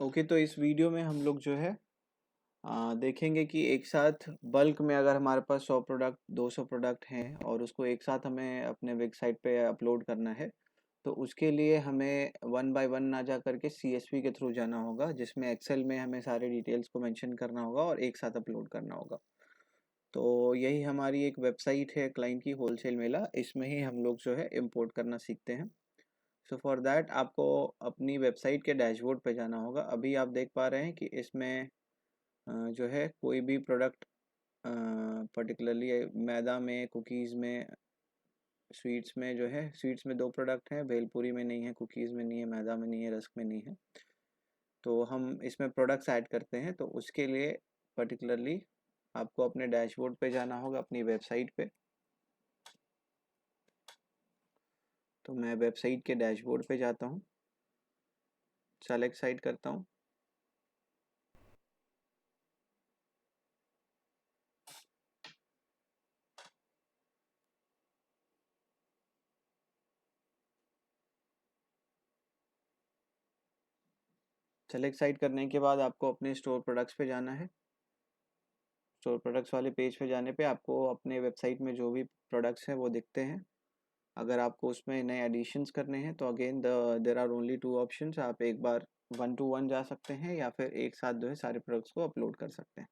Okay, तो इस video में हम लोग जो है देखेंगे कि एक साथ बल्क में अगर हमारे पास 100 प्रोडक्ट 200 प्रोडक्ट हैं और उसको एक साथ हमें अपने वेबसाइट पे अपलोड करना है, तो उसके लिए हमें वन बाय वन ना जा करके सीएसवी के थ्रू जाना होगा, जिसमें एक्सेल में हमें सारे डिटेल्स को मेंशन करना होगा और एक साथ अपलोड करना होगा। तो यही हमारी एक वेबसाइट है क्लाइंट की, होलसेल मेला। इसमें ही हम लोग जो है इंपोर्ट करना सीखते हैं। सो फॉर दैट आपको अपनी वेबसाइट के डैशबोर्ड पे जाना होगा। अभी आप देख पा रहे हैं कि इसमें जो है कोई भी प्रोडक्ट पर्टिकुलरली मैदा में, कुकीज़ में, स्वीट्स में जो है, स्वीट्स में 2 प्रोडक्ट हैं, भेलपूरी में नहीं है, कुकीज़ में नहीं है, मैदा में नहीं है, रस्क में नहीं है। तो हम इसमें प्रोडक्ट्स ऐड करते हैं, तो उसके लिए पर्टिकुलरली आपको अपने डैशबोर्ड पे जाना होगा, अपनी वेबसाइट पे। तो मैं वेबसाइट के डैशबोर्ड पे जाता हूँ, सेलेक्ट साइट करता हूँ। सेलेक्ट साइट करने के बाद आपको अपने स्टोर प्रोडक्ट्स पे जाना है। स्टोर प्रोडक्ट्स वाले पेज पे जाने पे आपको अपने वेबसाइट में जो भी प्रोडक्ट्स हैं वो दिखते हैं। अगर आपको उसमें नए एडिशंस करने हैं तो again there are only 2 options. आप एक बार 1 टू 1 जा सकते हैं या फिर एक साथ जो है सारे प्रोडक्ट्स को अपलोड कर सकते हैं।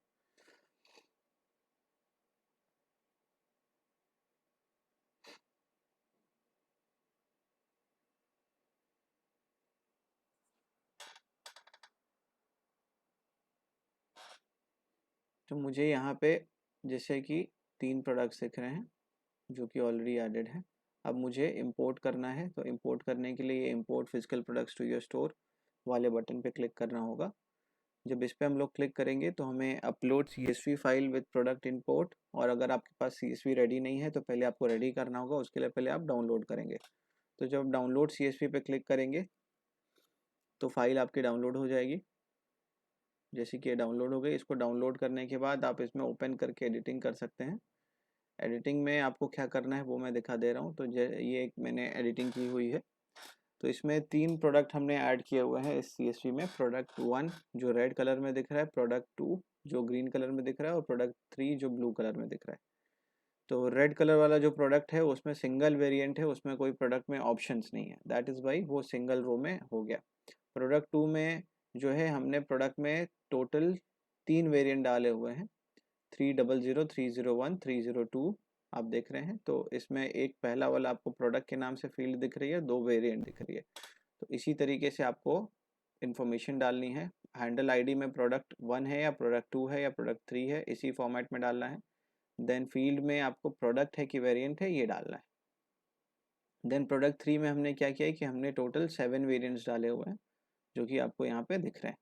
तो मुझे यहाँ पे जैसे कि 3 प्रोडक्ट्स दिख रहे हैं जो कि ऑलरेडी एडेड हैं। अब मुझे इंपोर्ट करना है, तो इंपोर्ट करने के लिए import physical products to your store वाले बटन पे क्लिक करना होगा। जब इस पे हम लोग क्लिक करेंगे तो हमें upload CSV file with product import, और अगर आपके पास सीएसवी रेडी नहीं है तो पहले आपको रेडी करना होगा, उसके लिए पहले आप डाउनलोड करेंगे। तो जब डाउनलोड सीएसवी पे क्लिक करेंगे तो फाइल आपकी डाउनलोड हो जाएगी। जैसे कि ये डाउनलोड हो गई, इसको डाउनलोड करने के बाद आप इसमें ओपन करके एडिटिंग कर सकते हैं। एडिटिंग में आपको क्या करना है वो मैं दिखा दे रहा हूँ। तो ये एक मैंने एडिटिंग की हुई है। तो इसमें 3 प्रोडक्ट हमने ऐड किए हुए हैं इस सीएसवी में। प्रोडक्ट 1 जो रेड कलर में दिख रहा है, प्रोडक्ट 2 जो ग्रीन कलर में दिख रहा है, और प्रोडक्ट 3 जो ब्लू कलर में दिख रहा है। तो रेड कलर वाला जो प्रोडक्ट है उसमें सिंगल वेरिएंट है, उसमें कोई प्रोडक्ट में ऑप्शंस नहीं है, दैट इज़ वाई वो सिंगल रो में हो गया। प्रोडक्ट 2 में जो है हमने प्रोडक्ट में टोटल 3 वेरिएंट डाले हुए हैं, 300, 301, 302 आप देख रहे हैं। तो इसमें एक पहला वाला आपको प्रोडक्ट के नाम से फील्ड दिख रही है, 2 वेरिएंट दिख रही है। तो इसी तरीके से आपको इन्फॉर्मेशन डालनी है। हैंडल आईडी में प्रोडक्ट 1 है या प्रोडक्ट 2 है या प्रोडक्ट 3 है, इसी फॉर्मेट में डालना है। देन फील्ड में आपको प्रोडक्ट है कि वेरिएंट है ये डालना है। देन प्रोडक्ट 3 में हमने क्या किया है कि हमने टोटल 7 वेरिएंट्स डाले हुए हैं जो कि आपको यहाँ पे दिख रहे हैं।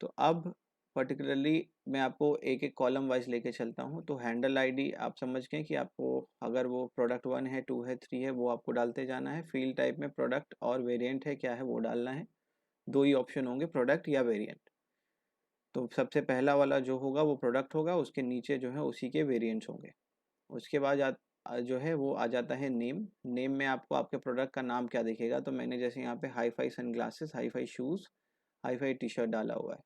तो अब पर्टिकुलरली मैं आपको एक एक कॉलम वाइज लेके चलता हूँ। तो हैंडल आईडी आप समझ गए कि आपको अगर वो प्रोडक्ट 1 है, 2 है, 3 है, वो आपको डालते जाना है। फील्ड टाइप में प्रोडक्ट और वेरिएंट है क्या है वो डालना है। 2 ही ऑप्शन होंगे, प्रोडक्ट या वेरिएंट। तो सबसे पहला वाला जो होगा वो प्रोडक्ट होगा, उसके नीचे जो है उसी के वेरिएंट्स होंगे। उसके बाद जो है वो आ जाता है नेम। नेम में आपको आपके प्रोडक्ट का नाम क्या दिखेगा। तो मैंने जैसे यहाँ पे hi fi sunglasses, hi fi shoes, hi fi T shirt डाला हुआ है।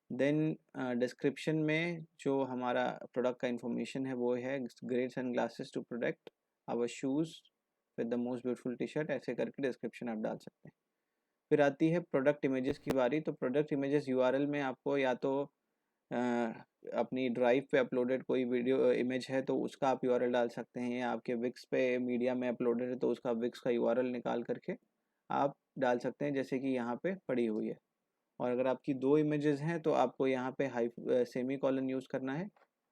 देन डिस्क्रिप्शन में जो हमारा प्रोडक्ट का इंफॉर्मेशन है वो है great sunglasses to product our shoes with the most beautiful T shirt, ऐसे करके डिस्क्रिप्शन आप डाल सकते हैं। फिर आती है प्रोडक्ट इमेजेस की बारी। तो प्रोडक्ट इमेजेस यूआरएल में आपको या तो अ, अपनी ड्राइव पे अपलोडेड कोई वीडियो इमेज है तो उसका आप यूआरएल डाल सकते हैं, या आपके विक्स पे मीडिया में अपलोडेड है तो उसका विक्स का यूआरएल निकाल करके आप डाल सकते हैं, जैसे कि यहाँ पे पड़ी हुई है। और अगर आपकी 2 इमेजेस हैं तो आपको यहाँ पे सेमी कॉलन यूज़ करना है,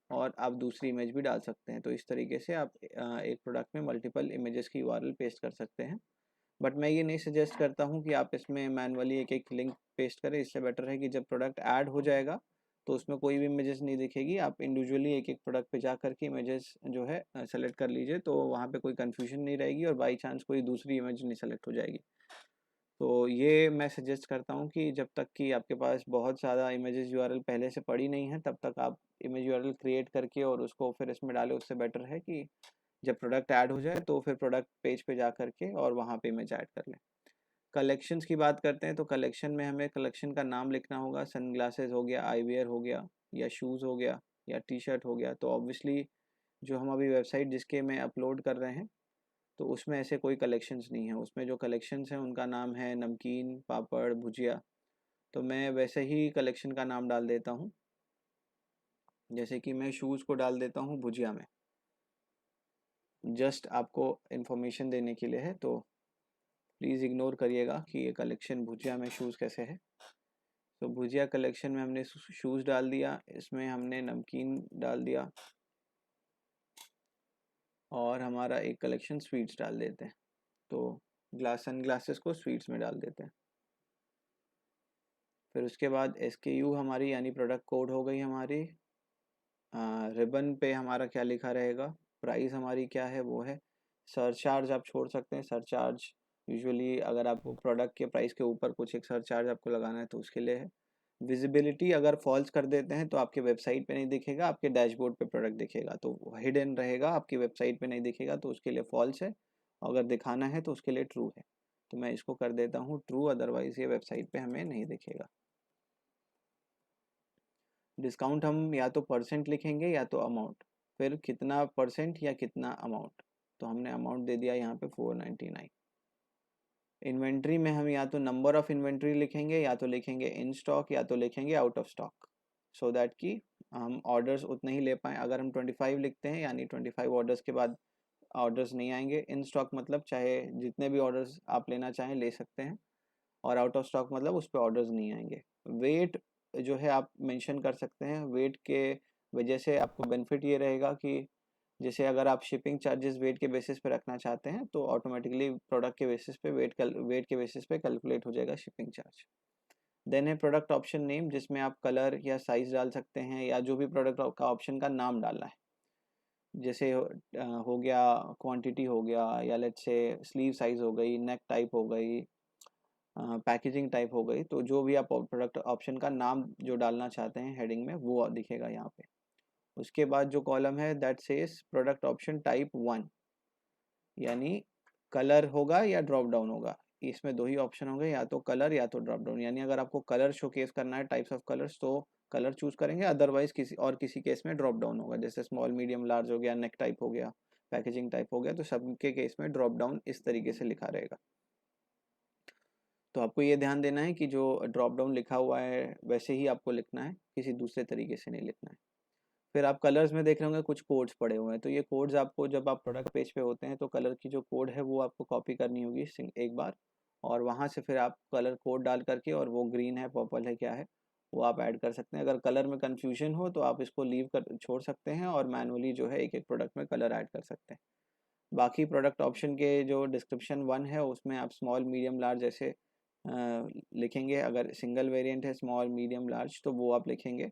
और आप दूसरी इमेज भी डाल सकते हैं। तो इस तरीके से आप एक प्रोडक्ट में मल्टीपल इमेजेस की यूआरएल पेस्ट कर सकते हैं। बट मैं ये नहीं सजेस्ट करता हूँ कि आप इसमें मैनुअली एक एक लिंक पेस्ट करें। इससे बेटर है कि जब प्रोडक्ट ऐड हो जाएगा तो उसमें कोई भी इमेजेस नहीं दिखेगी, आप इंडिविजुअली एक एक प्रोडक्ट पे जा करके इमेजेस जो है सेलेक्ट कर लीजिए, तो वहाँ पे कोई कन्फ्यूजन नहीं रहेगी और बाई चांस कोई दूसरी इमेज नहीं सेलेक्ट हो जाएगी। तो ये मैं सजेस्ट करता हूँ कि जब तक कि आपके पास बहुत ज़्यादा इमेजेस यूआरएल पहले से पड़ी नहीं है तब तक आप इमेज यूआरएल क्रिएट करके और उसको फिर इसमें डालें। उससे बेटर है कि जब प्रोडक्ट ऐड हो जाए तो फिर प्रोडक्ट पेज पे जा करके और वहाँ पे इमेज ऐड कर लें। कलेक्शंस की बात करते हैं तो कलेक्शन में हमें कलेक्शन का नाम लिखना होगा। सनग्लासेस हो गया, आईवियर हो गया, या शूज़ हो गया, या टी शर्ट हो गया। तो ऑब्वियसली जो हम अभी वेबसाइट जिसके में अपलोड कर रहे हैं तो उसमें ऐसे कोई कलेक्शंस नहीं है। उसमें जो कलेक्शंस हैं उनका नाम है नमकीन, पापड़, भुजिया। तो मैं वैसे ही कलेक्शन का नाम डाल देता हूँ, जैसे कि मैं शूज़ को डाल देता हूँ भुजिया में। जस्ट आपको इन्फॉर्मेशन देने के लिए है, तो प्लीज़ इग्नोर करिएगा कि ये कलेक्शन भुजिया में शूज़ कैसे है। तो भुजिया कलेक्शन में हमने शूज़ डाल दिया, इसमें हमने नमकीन डाल दिया, और हमारा एक कलेक्शन स्वीट्स डाल देते हैं। तो सनग्लासेस को स्वीट्स में डाल देते हैं। फिर उसके बाद SKU हमारी यानी प्रोडक्ट कोड हो गई हमारी। रिबन पे हमारा क्या लिखा रहेगा, प्राइस हमारी क्या है वो है। सरचार्ज आप छोड़ सकते हैं। सरचार्ज यूजुअली अगर आपको प्रोडक्ट के प्राइस के ऊपर कुछ एक सरचार्ज आपको लगाना है तो उसके लिए है। विजिबिलिटी अगर फॉल्स कर देते हैं तो आपके वेबसाइट पे नहीं दिखेगा, आपके डैशबोर्ड पे प्रोडक्ट दिखेगा, तो हिडन रहेगा, आपकी वेबसाइट पे नहीं दिखेगा, तो उसके लिए फॉल्स है। अगर दिखाना है तो उसके लिए ट्रू है। तो मैं इसको कर देता हूँ ट्रू, अदरवाइज ये वेबसाइट पे हमें नहीं दिखेगा। डिस्काउंट हम या तो परसेंट लिखेंगे या तो अमाउंट, फिर कितना परसेंट या कितना अमाउंट। तो हमने अमाउंट दे दिया यहाँ पे 499। इन्वेंट्री में हम या तो नंबर ऑफ इन्वेंट्री लिखेंगे, या तो लिखेंगे इन स्टॉक, या तो लिखेंगे out of stock, so that कि हम ऑर्डर्स उतने ही ले पाएँ। अगर हम 25 लिखते हैं यानी 25 ऑर्डर्स के बाद ऑर्डर्स नहीं आएंगे। इन स्टॉक मतलब चाहे जितने भी ऑर्डर्स आप लेना चाहें ले सकते हैं, और आउट ऑफ स्टॉक मतलब उस पर ऑर्डर्स नहीं आएंगे। वेट जो है आप मेंशन कर सकते हैं। वेट के वजह से आपको बेनिफिट ये रहेगा कि जैसे अगर आप शिपिंग चार्जेस वेट के बेसिस पे रखना चाहते हैं तो ऑटोमेटिकली प्रोडक्ट के बेसिस पे वेट के बेसिस पे कैलकुलेट हो जाएगा शिपिंग चार्ज। देन है प्रोडक्ट ऑप्शन नेम, जिसमें आप कलर या साइज डाल सकते हैं, या जो भी प्रोडक्ट का ऑप्शन का नाम डालना है। जैसे हो गया क्वांटिटी हो गया, या लेट्स से स्लीव साइज हो गई, नेक टाइप हो गई, पैकेजिंग टाइप हो गई। तो जो भी आप प्रोडक्ट ऑप्शन का नाम जो डालना चाहते हैं हेडिंग में वो दिखेगा यहाँ पे। उसके बाद जो कॉलम है that says product option type 1, यानी कलर होगा या ड्रॉप डाउन होगा। इसमें दो ही ऑप्शन होंगे, या तो कलर या तो ड्रॉप डाउन। यानी अगर आपको कलर शोकेस करना है, टाइप्स ऑफ कलर्स, तो कलर चूज करेंगे, अदरवाइज किसी केस में ड्रॉप डाउन होगा। जैसे स्मॉल, मीडियम, लार्ज हो गया, नेक टाइप हो गया, पैकेजिंग टाइप हो गया, तो सबके केस में ड्रॉप डाउन इस तरीके से लिखा रहेगा। तो आपको ये ध्यान देना है कि जो ड्रॉप डाउन लिखा हुआ है वैसे ही आपको लिखना है, किसी दूसरे तरीके से नहीं लिखना है। फिर आप कलर्स में देख रहे होंगे कुछ कोड्स पड़े हुए हैं। तो ये कोड्स आपको जब आप प्रोडक्ट पेज पे होते हैं तो कलर की जो कोड है वो आपको कॉपी करनी होगी एक बार, और वहाँ से फिर आप कलर कोड डाल करके, और वो ग्रीन है, पर्पल है, क्या है, वो आप ऐड कर सकते हैं। अगर कलर में कन्फ्यूजन हो तो आप इसको लीव कर छोड़ सकते हैं, और मैनुअली जो है एक एक प्रोडक्ट में कलर ऐड कर सकते हैं। बाकी प्रोडक्ट ऑप्शन के जो डिस्क्रिप्शन 1 है उसमें आप स्मॉल, मीडियम, लार्ज ऐसे लिखेंगे। अगर सिंगल वेरिएंट है स्मॉल, मीडियम, लार्ज, तो वो आप लिखेंगे।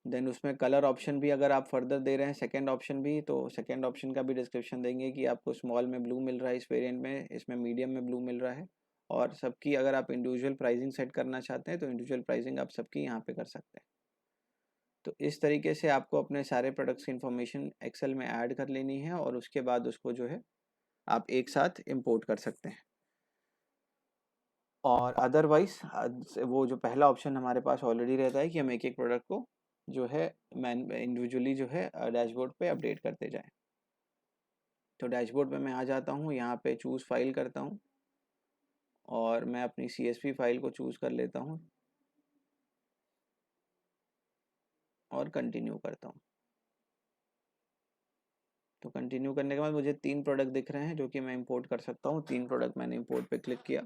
देन उसमें कलर ऑप्शन भी अगर आप फर्दर दे रहे हैं, सेकंड ऑप्शन भी, तो सेकंड ऑप्शन का भी डिस्क्रिप्शन देंगे कि आपको स्मॉल में ब्लू मिल रहा है इस वेरिएंट में, इसमें मीडियम में ब्लू मिल रहा है। और सबकी अगर आप इंडिविजुअल प्राइसिंग सेट करना चाहते हैं तो इंडिविजुअल प्राइसिंग आप सबकी यहाँ पे कर सकते हैं। तो इस तरीके से आपको अपने सारे प्रोडक्ट्स की इंफॉर्मेशन एक्सेल में ऐड कर लेनी है, और उसके बाद उसको जो है आप एक साथ इंपोर्ट कर सकते हैं। और अदरवाइज वो जो पहला ऑप्शन हमारे पास ऑलरेडी रहता है कि हम एक एक प्रोडक्ट को जो है मैन इंडिविजुअली जो है डैशबोर्ड पे अपडेट करते जाएं। तो डैशबोर्ड पे मैं आ जाता हूँ, यहाँ पे चूज़ फाइल करता हूँ, और मैं अपनी CSV फाइल को चूज़ कर लेता हूँ, और कंटिन्यू करता हूँ। तो कंटिन्यू करने के बाद मुझे 3 प्रोडक्ट दिख रहे हैं जो कि मैं इंपोर्ट कर सकता हूँ। 3 प्रोडक्ट मैंने इंपोर्ट पे क्लिक किया।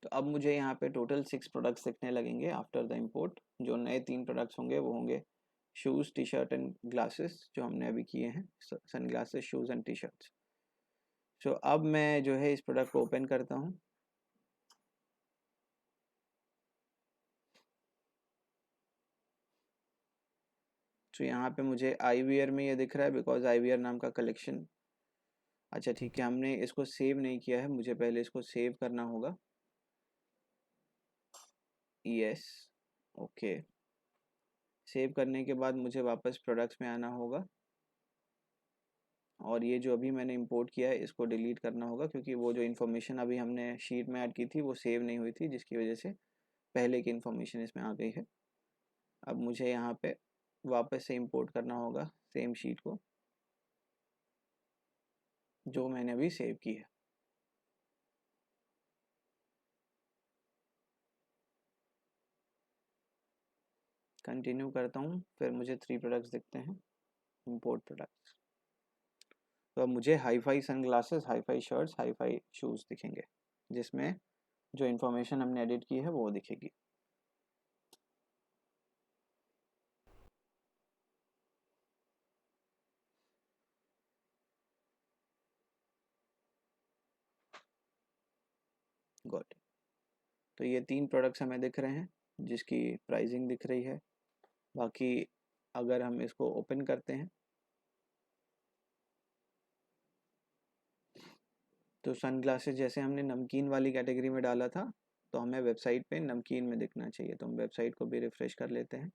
तो अब मुझे यहाँ पे टोटल 6 प्रोडक्ट्स दिखने लगेंगे आफ्टर द इंपोर्ट। जो नए 3 प्रोडक्ट्स होंगे वो होंगे shoes, T shirt and glasses, जो हमने अभी किए हैं, sunglasses, shoes and T shirts. So अब मैं जो है इस प्रोडक्ट को ओपन करता हूँ। तो यहाँ पे मुझे आईवियर में ये दिख रहा है, बिकॉज आईवियर नाम का कलेक्शन। अच्छा ठीक है, हमने इसको सेव नहीं किया है, मुझे पहले इसको सेव करना होगा। यस, ओके, सेव करने के बाद मुझे वापस प्रोडक्ट्स में आना होगा और ये जो अभी मैंने इंपोर्ट किया है इसको डिलीट करना होगा, क्योंकि वो जो इन्फॉर्मेशन अभी हमने शीट में ऐड की थी वो सेव नहीं हुई थी, जिसकी वजह से पहले की इन्फॉर्मेशन इसमें आ गई है। अब मुझे यहाँ पे वापस से इंपोर्ट करना होगा सेम शीट को जो मैंने अभी सेव की है। कंटिन्यू करता हूँ, फिर मुझे 3 प्रोडक्ट्स दिखते हैं, इंपोर्ट प्रोडक्ट्स। तो अब मुझे hi fi sunglasses, hi fi shirts, hi fi shoes दिखेंगे, जिसमें जो इन्फॉर्मेशन हमने एडिट की है वो दिखेगी। गॉट। तो ये 3 प्रोडक्ट्स हमें दिख रहे हैं जिसकी प्राइसिंग दिख रही है। बाकी अगर हम इसको ओपन करते हैं तो सनग्लासेस जैसे हमने नमकीन वाली कैटेगरी में डाला था, तो हमें वेबसाइट पे नमकीन में दिखना चाहिए। तो हम वेबसाइट को भी रिफ्रेश कर लेते हैं।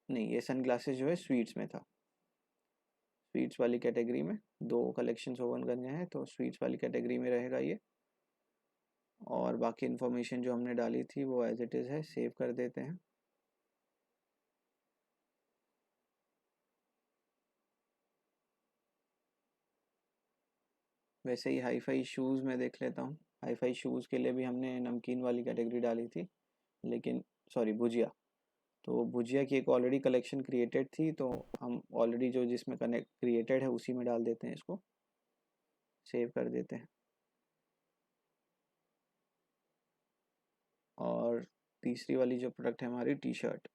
नहीं, ये सनग्लासेस जो है स्वीट्स में था, स्वीट्स वाली कैटेगरी में 2 कलेक्शंस ओपन करने हैं, तो स्वीट्स वाली कैटेगरी में रहेगा ये। और बाकी इन्फॉर्मेशन जो हमने डाली थी वो एज इट इज़ है, सेव कर देते हैं। वैसे ही हाई फाई शूज़ में देख लेता हूँ। हाई फाई शूज़ के लिए भी हमने नमकीन वाली कैटेगरी डाली थी, लेकिन सॉरी भुजिया, तो भुजिया की एक ऑलरेडी कलेक्शन क्रिएटेड थी, तो हम ऑलरेडी जो जिसमें कनेक्ट क्रिएटेड है उसी में डाल देते हैं, इसको सेव कर देते हैं। और तीसरी वाली जो प्रोडक्ट है हमारी टी शर्ट,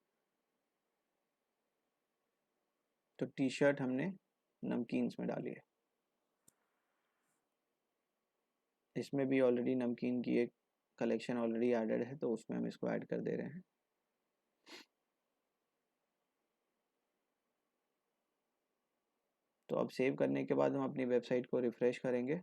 तो टी शर्ट हमने नमकीन्स में डाली है। इसमें भी ऑलरेडी नमकीन की एक कलेक्शन ऑलरेडी एडेड है, तो उसमें हम इसको ऐड कर दे रहे हैं। तो अब सेव करने के बाद हम अपनी वेबसाइट को रिफ़्रेश करेंगे।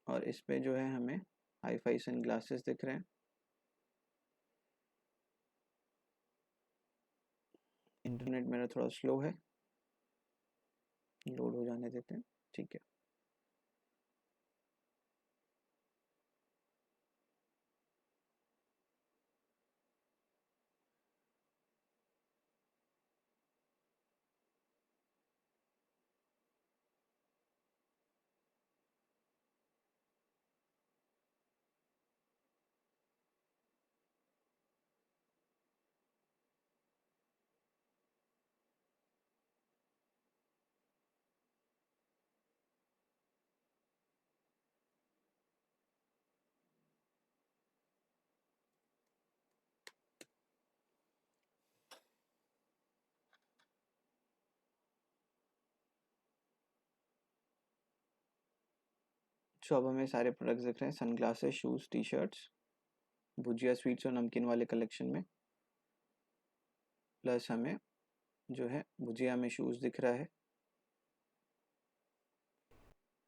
और इसमें जो है हमें हाई फाई सन ग्लासेस दिख रहे हैं। इंटरनेट मेरा थोड़ा स्लो है, लोड हो जाने देते हैं। ठीक है। तो अब हमें सारे प्रोडक्ट्स दिख रहे हैं, sunglasses, shoes, T shirts, bhujia sweets और नमकीन वाले कलेक्शन में। प्लस हमें जो है भुजिया में शूज़ दिख रहा है,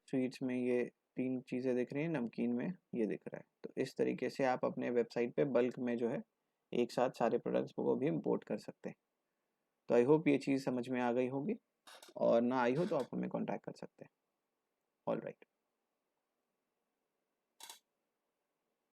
स्वीट्स में ये 3 चीज़ें दिख रही हैं, नमकीन में ये दिख रहा है। तो इस तरीके से आप अपने वेबसाइट पे बल्क में जो है एक साथ सारे प्रोडक्ट्स को भी इंपोर्ट कर सकते हैं। तो आई होप ये चीज़ समझ में आ गई होगी, और ना आई हो तो आप हमें कॉन्टैक्ट कर सकते हैं। All right.